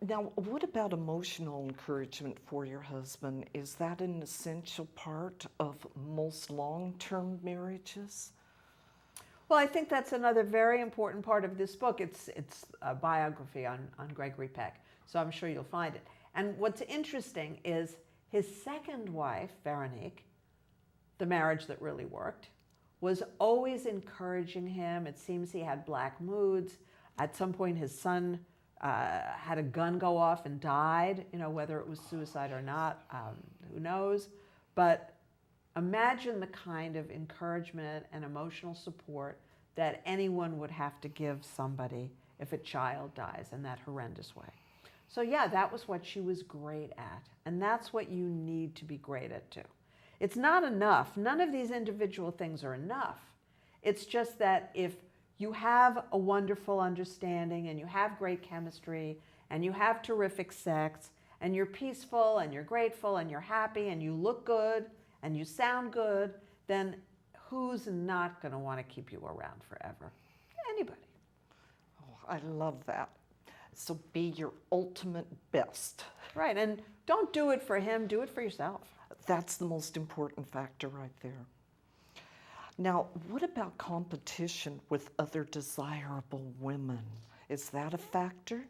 Now, what about emotional encouragement for your husband? Is that an essential part of most long-term marriages? Well, I think that's another very important part of this book. It's a biography on Gregory Peck, so I'm sure you'll find it. And what's interesting is his second wife, Veronique, the marriage that really worked, was always encouraging him. It seems he had black moods. At some point, his son had a gun go off and died. You know, whether it was suicide or not, who knows? But imagine the kind of encouragement and emotional support that anyone would have to give somebody if a child dies in that horrendous way. So yeah, that was what she was great at. And that's what you need to be great at too. It's not enough. None of these individual things are enough. It's just that if you have a wonderful understanding and you have great chemistry and you have terrific sex and you're peaceful and you're grateful and you're happy and you look good and you sound good, then who's not going to want to keep you around forever? Anybody. Oh, I love that. So be your ultimate best. Right, and don't do it for him, do it for yourself. That's the most important factor right there. Now, what about competition with other desirable women? Is that a factor?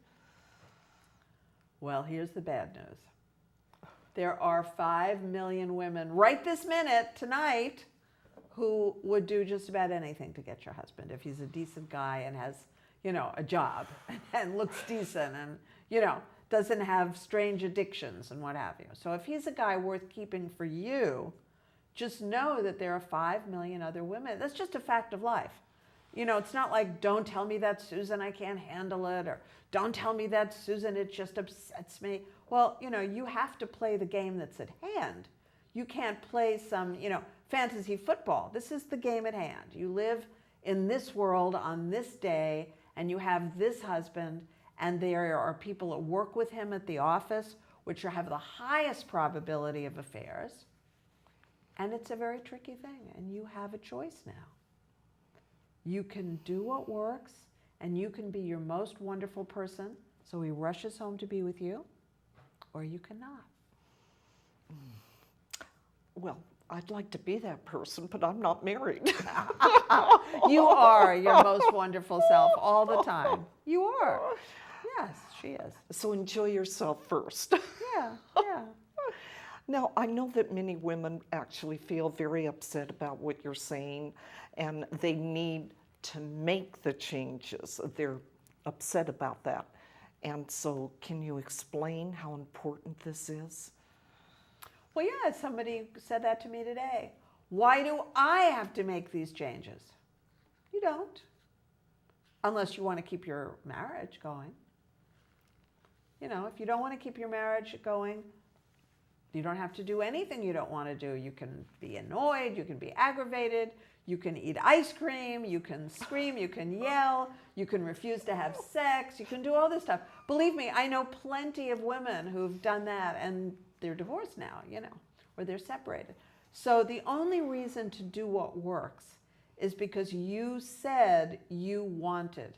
Well, here's the bad news. There are 5 million women right this minute, tonight, who would do just about anything to get your husband if he's a decent guy and has, you know, a job and looks decent and, you know, doesn't have strange addictions and what have you. So if he's a guy worth keeping for you, just know that there are 5 million other women. That's just a fact of life. You know, it's not like, don't tell me that, Susan, I can't handle it, or don't tell me that, Susan, it just upsets me. Well, you know, you have to play the game that's at hand. You can't play some, you know, fantasy football. This is the game at hand. You live in this world on this day, and you have this husband, and there are people that work with him at the office, which have the highest probability of affairs. And it's a very tricky thing, and you have a choice now. You can do what works, and you can be your most wonderful person, so he rushes home to be with you, or you cannot. Well, I'd like to be that person, but I'm not married. You are your most wonderful self all the time. You are. Yes, she is. So enjoy yourself first. Yeah, yeah. Now, I know that many women actually feel very upset about what you're saying, and they need to make the changes. They're upset about that. And so can you explain how important this is? Well, yeah, somebody said that to me today. Why do I have to make these changes? You don't. Unless you want to keep your marriage going. You know, if you don't want to keep your marriage going, you don't have to do anything you don't want to do. You can be annoyed, you can be aggravated, you can eat ice cream, you can scream, you can yell, you can refuse to have sex, you can do all this stuff. Believe me, I know plenty of women who've done that and they're divorced now, you know, or they're separated. So the only reason to do what works is because you said you wanted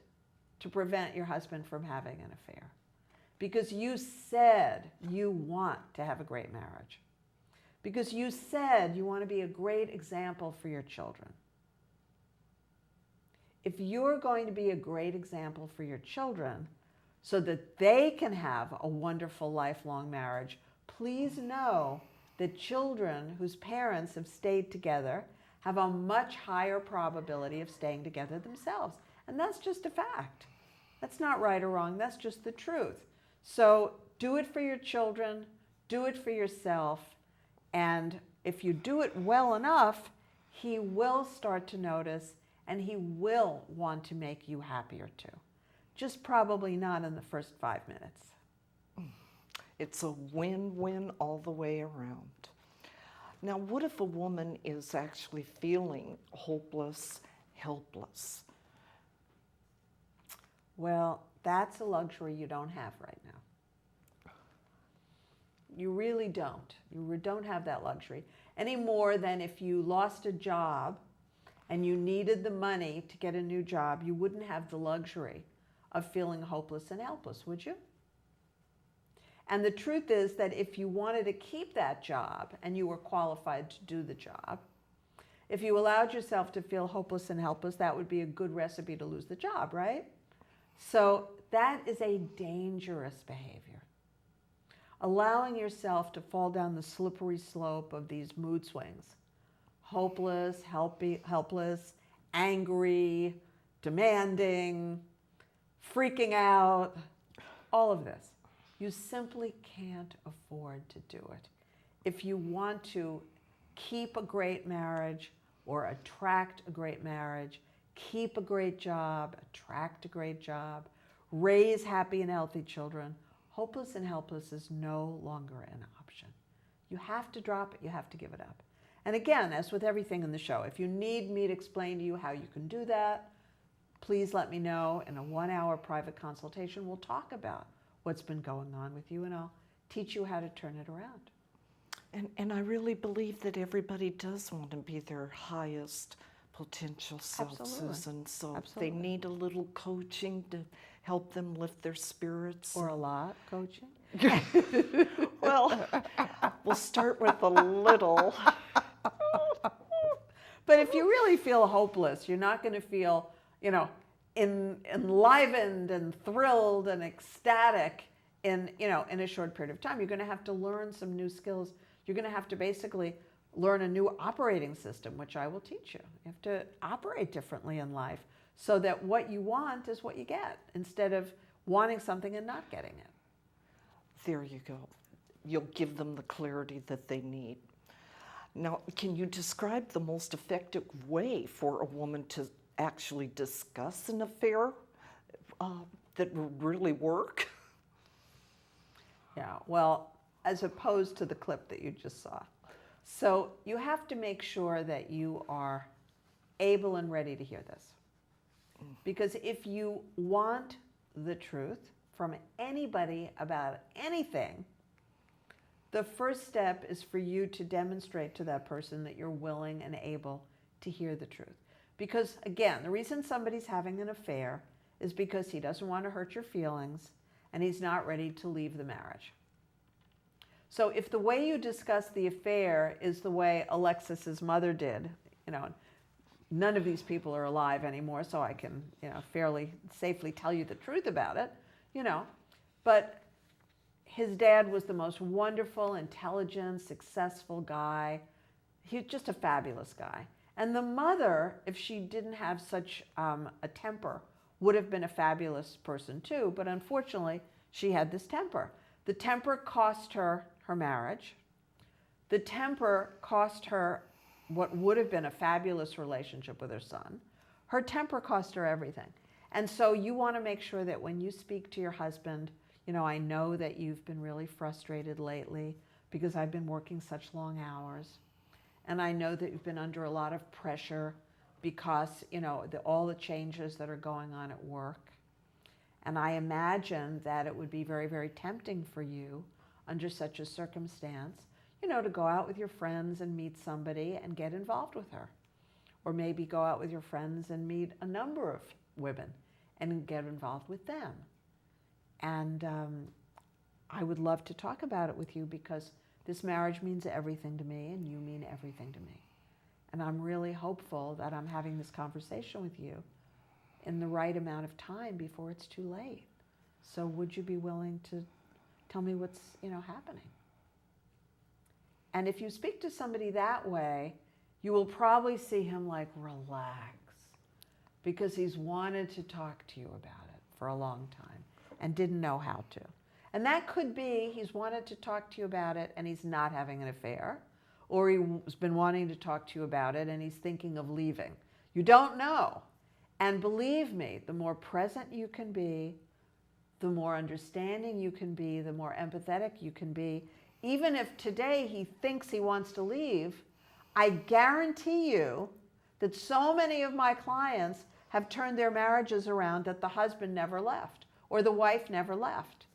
to prevent your husband from having an affair. Because you said you want to have a great marriage. Because you said you want to be a great example for your children. If you're going to be a great example for your children so that they can have a wonderful lifelong marriage, please know that children whose parents have stayed together have a much higher probability of staying together themselves. And that's just a fact. That's not right or wrong, that's just the truth. So do it for your children, do it for yourself, and if you do it well enough, he will start to notice and he will want to make you happier too. Just probably not in the first 5 minutes. It's a win-win all the way around. Now, what if a woman is actually feeling hopeless, helpless? Well, that's a luxury you don't have right now. You really don't. You don't have that luxury any more than if you lost a job and you needed the money to get a new job, you wouldn't have the luxury of feeling hopeless and helpless, would you? And the truth is that if you wanted to keep that job and you were qualified to do the job, if you allowed yourself to feel hopeless and helpless, that would be a good recipe to lose the job, right? So that is a dangerous behavior. Allowing yourself to fall down the slippery slope of these mood swings, hopeless, helpless, angry, demanding, freaking out, all of this. You simply can't afford to do it. If you want to keep a great marriage or attract a great marriage, keep a great job, attract a great job, raise happy and healthy children, hopeless and helpless is no longer an option. You have to drop it, you have to give it up. And again, as with everything in the show, if you need me to explain to you how you can do that, please let me know. In a 1-hour private consultation, we'll talk about what's been going on with you, and I'll teach you how to turn it around. And I really believe that everybody does want to be their highest potential self, Absolutely. Susan. So Absolutely. they need a little coaching to help them lift their spirits. Or a lot coaching. Well, we'll start with a little. But if you really feel hopeless, you're not going to feel, enlivened and thrilled and ecstatic in a short period of time. You're going to have to learn some new skills. You're going to have to basically learn a new operating system, which I will teach you. You have to operate differently in life so that what you want is what you get, instead of wanting something and not getting it. There you go. You'll give them the clarity that they need. Now, can you describe the most effective way for a woman to actually discuss an affair that will really work? Yeah, well, as opposed to the clip that you just saw. So you have to make sure that you are able and ready to hear this. Because if you want the truth from anybody about anything, the first step is for you to demonstrate to that person that you're willing and able to hear the truth. Because again, the reason somebody's having an affair is because he doesn't want to hurt your feelings and he's not ready to leave the marriage. So if the way you discuss the affair is the way Alexis's mother did, none of these people are alive anymore, so I can, fairly safely tell you the truth about it, but his dad was the most wonderful, intelligent, successful guy. He was just a fabulous guy. And the mother, if she didn't have such a temper, would have been a fabulous person too, but unfortunately, she had this temper. The temper cost her her marriage. The temper cost her what would have been a fabulous relationship with her son. Her temper cost her everything. And so you want to make sure that when you speak to your husband, I know that you've been really frustrated lately because I've been working such long hours. And I know that you've been under a lot of pressure because, all the changes that are going on at work. And I imagine that it would be very, very tempting for you under such a circumstance, to go out with your friends and meet somebody and get involved with her. Or maybe go out with your friends and meet a number of women and get involved with them. And I would love to talk about it with you because this marriage means everything to me and you mean everything to me. And I'm really hopeful that I'm having this conversation with you in the right amount of time before it's too late. So would you be willing to tell me what's, happening? And if you speak to somebody that way, you will probably see him relax because he's wanted to talk to you about it for a long time and didn't know how to. And that could be he's wanted to talk to you about it and he's not having an affair, or he's been wanting to talk to you about it and he's thinking of leaving. You don't know. And believe me, the more present you can be, the more understanding you can be, the more empathetic you can be. Even if today he thinks he wants to leave, I guarantee you that so many of my clients have turned their marriages around that the husband never left or the wife never left.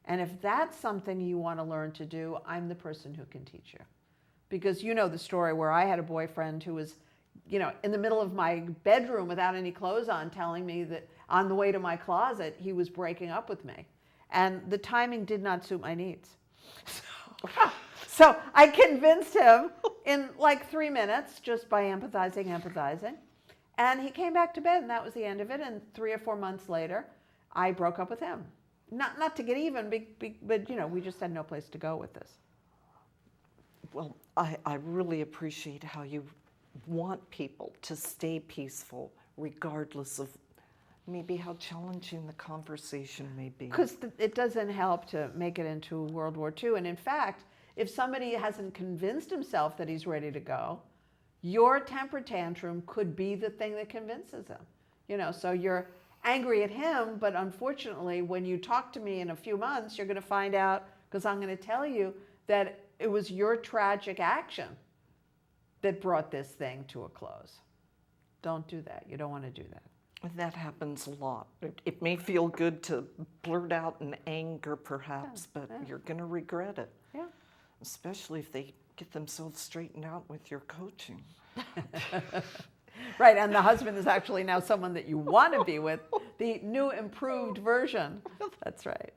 And if that's something you want to learn to do, I'm the person who can teach you. Because you know the story where I had a boyfriend who was, in the middle of my bedroom without any clothes on, telling me that on the way to my closet, he was breaking up with me. And the timing did not suit my needs. So I convinced him in like 3 minutes just by empathizing. And he came back to bed, and that was the end of it. And 3 or 4 months later, I broke up with him. Not to get even, but we just had no place to go with this. Well, I really appreciate how you want people to stay peaceful regardless of maybe how challenging the conversation may be. Because it doesn't help to make it into World War II. And in fact, if somebody hasn't convinced himself that he's ready to go, your temper tantrum could be the thing that convinces him. So you're angry at him, but unfortunately, when you talk to me in a few months, you're going to find out, because I'm going to tell you that it was your tragic action that brought this thing to a close. Don't do that. You don't want to do that. And that happens a lot. It may feel good to blurt out in anger, perhaps, but you're going to regret it. Yeah. Especially if they get themselves straightened out with your coaching. Right, and the husband is actually now someone that you want to be with, the new improved version. That's right.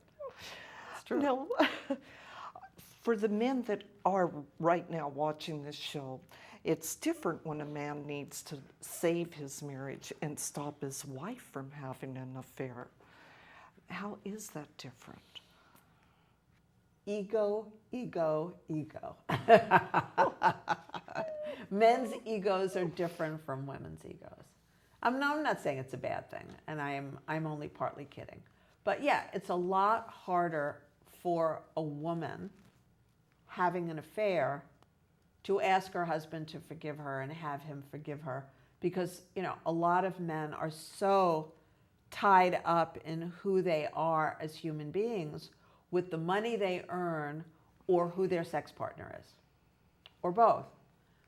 It's true. Now, for the men that are right now watching this show, it's different when a man needs to save his marriage and stop his wife from having an affair. How is that different? Ego. Men's egos are different from women's egos. I'm not saying it's a bad thing, and I'm only partly kidding. But yeah, it's a lot harder for a woman having an affair to ask her husband to forgive her and have him forgive her, because a lot of men are so tied up in who they are as human beings with the money they earn or who their sex partner is, or both.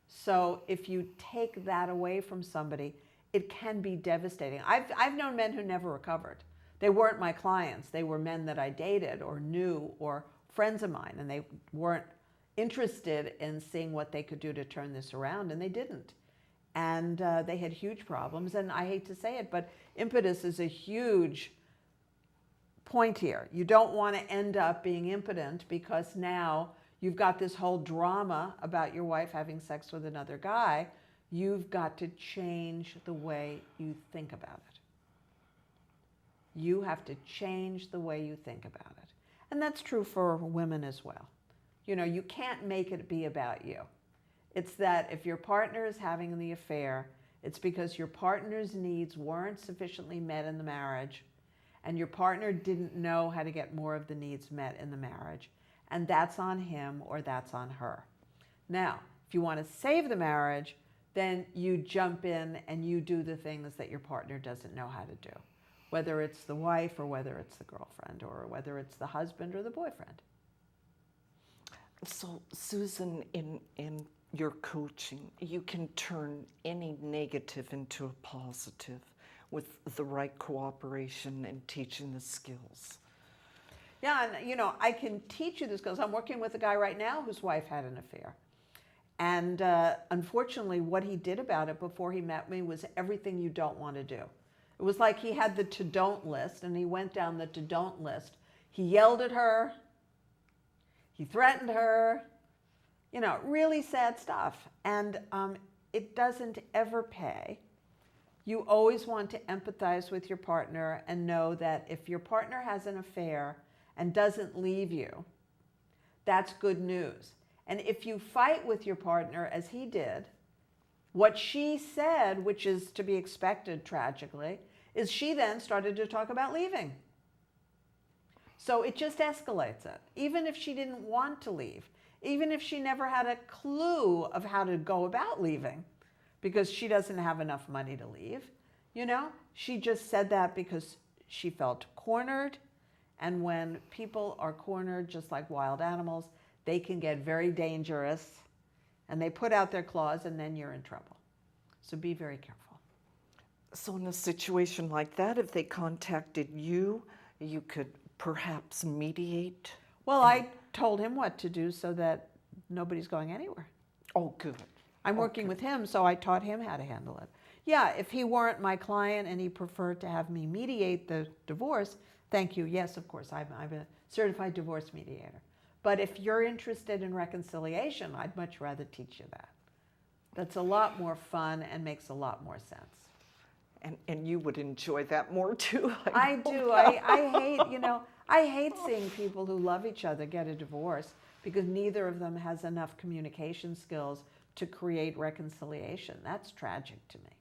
So if you take that away from somebody, it can be devastating. I've known men who never recovered. They weren't my clients. They were men that I dated or knew or friends of mine, and they weren't interested in seeing what they could do to turn this around, and they didn't. And they had huge problems, and I hate to say it, but impetus is a huge point here. You don't want to end up being impotent because now you've got this whole drama about your wife having sex with another guy. You've got to change the way you think about it. You have to change the way you think about it. And that's true for women as well. You can't make it be about you. It's that if your partner is having the affair, it's because your partner's needs weren't sufficiently met in the marriage, and your partner didn't know how to get more of the needs met in the marriage, and that's on him or that's on her. Now, if you want to save the marriage, then you jump in and you do the things that your partner doesn't know how to do, whether it's the wife or whether it's the girlfriend or whether it's the husband or the boyfriend. So, Susan, in your coaching, you can turn any negative into a positive with the right cooperation and teaching the skills. Yeah, and I can teach you the skills. I'm working with a guy right now whose wife had an affair. And unfortunately, what he did about it before he met me was everything you don't want to do. It was like he had the to-don't list, and he went down the to-don't list. He yelled at her. He threatened her. Really sad stuff. And it doesn't ever pay. You always want to empathize with your partner and know that if your partner has an affair and doesn't leave you, that's good news. And if you fight with your partner, as he did, what she said, which is to be expected tragically, is she then started to talk about leaving. So it just escalates it. Even if she didn't want to leave, even if she never had a clue of how to go about leaving, because she doesn't have enough money to leave, she just said that because she felt cornered. And when people are cornered, just like wild animals, they can get very dangerous, and they put out their claws, and then you're in trouble. So be very careful. So in a situation like that, if they contacted you, you could perhaps mediate? Well, I told him what to do so that nobody's going anywhere. Oh, good. I'm working with him, so I taught him how to handle it. Yeah, if he weren't my client and he preferred to have me mediate the divorce, Thank you. Yes, of course. I'm a certified divorce mediator. But if you're interested in reconciliation, I'd much rather teach you that. That's a lot more fun and makes a lot more sense. And you would enjoy that more too. I do. I hate, I hate seeing people who love each other get a divorce because neither of them has enough communication skills to create reconciliation. That's tragic to me.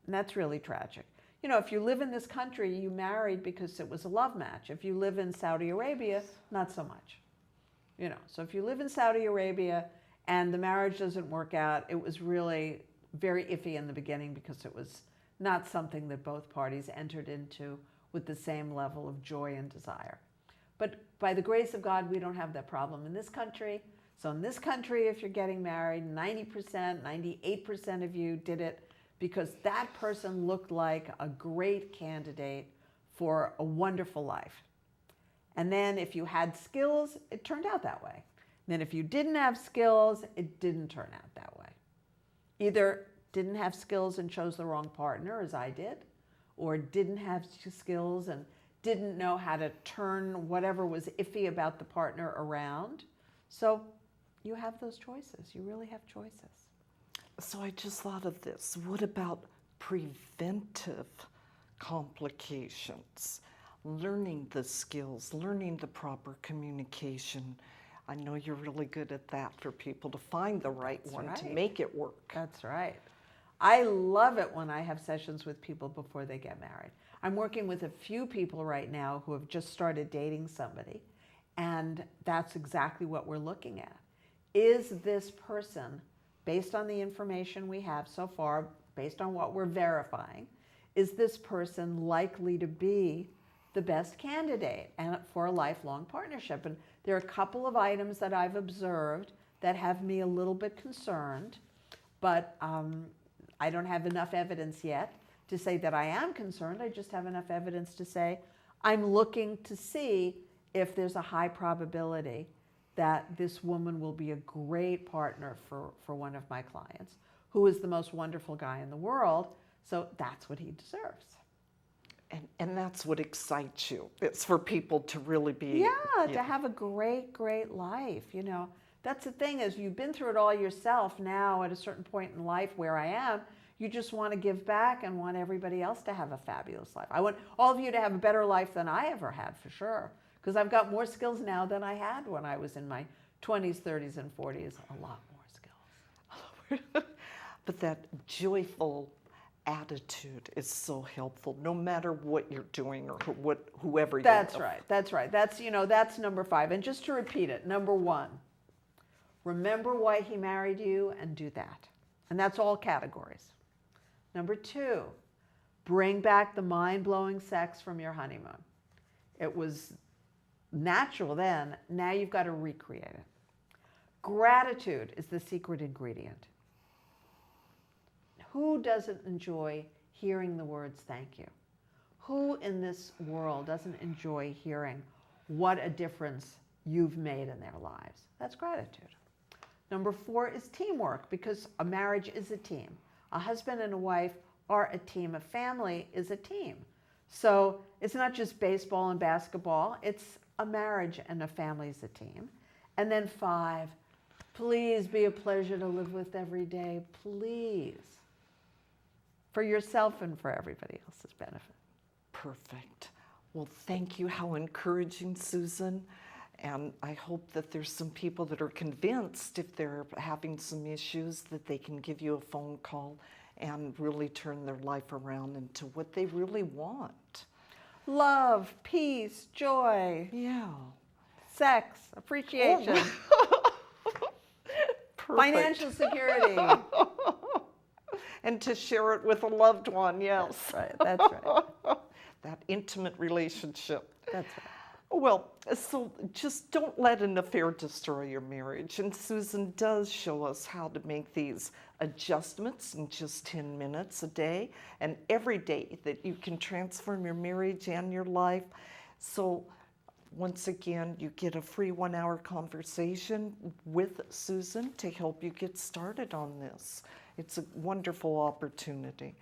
And that's really tragic. If you live in this country, you married because it was a love match. If you live in Saudi Arabia, not so much. So if you live in Saudi Arabia and the marriage doesn't work out, it was really very iffy in the beginning because it was not something that both parties entered into with the same level of joy and desire. But by the grace of God, we don't have that problem in this country. So in this country, if you're getting married, 90%, 98% of you did it because that person looked like a great candidate for a wonderful life. And then if you had skills, it turned out that way. And then if you didn't have skills, it didn't turn out that way. Either didn't have skills and chose the wrong partner, as I did, or didn't have skills and didn't know how to turn whatever was iffy about the partner around. So you have those choices. You really have choices. So I just thought of this. What about preventive complications? Learning the skills, learning the proper communication. I know you're really good at that for people to find the right one to make it work. That's right. I love it when I have sessions with people before they get married. I'm working with a few people right now who have just started dating somebody, and that's exactly what we're looking at. Is this person, based on the information we have so far, based on what we're verifying, is this person likely to be the best candidate and for a lifelong partnership? And there are a couple of items that I've observed that have me a little bit concerned, but I don't have enough evidence yet to say that I am concerned. I just have enough evidence to say I'm looking to see if there's a high probability that this woman will be a great partner for one of my clients, who is the most wonderful guy in the world. So that's what he deserves. And that's what excites you. It's for people to really be... to have a great, great life. That's the thing, is you've been through it all yourself. Now at a certain point in life where I am, you just want to give back and want everybody else to have a fabulous life. I want all of you to have a better life than I ever had, for sure, because I've got more skills now than I had when I was in my 20s, 30s, and 40s. A lot more skills. But that joyful attitude is so helpful, no matter what you're doing or whoever you're That's with. right. That's right. That's number 5. And just to repeat it, number 1, remember why he married you and do that. And that's all categories. Number 2, bring back the mind-blowing sex from your honeymoon. It was natural then. Now you've got to recreate it. Gratitude is the secret ingredient. Who doesn't enjoy hearing the words thank you? Who in this world doesn't enjoy hearing what a difference you've made in their lives? That's gratitude. Number 4 is teamwork, because a marriage is a team. A husband and a wife are a team. A family is a team. So it's not just baseball and basketball. It's a marriage and a family is a team. And then 5, please be a pleasure to live with every day. Please. For yourself and for everybody else's benefit. Perfect. Well, thank you. How encouraging, Susan. And I hope that there's some people that are convinced, if they're having some issues, that they can give you a phone call and really turn their life around into what they really want. Love, peace, joy. Yeah. Sex, appreciation. Financial security. And to share it with a loved one, yes. That's right. That intimate relationship. That's right. Well, so just don't let an affair destroy your marriage. And Susan does show us how to make these adjustments in just 10 minutes a day and every day, that you can transform your marriage and your life. So once again, you get a free 1-hour conversation with Susan to help you get started on this. It's a wonderful opportunity.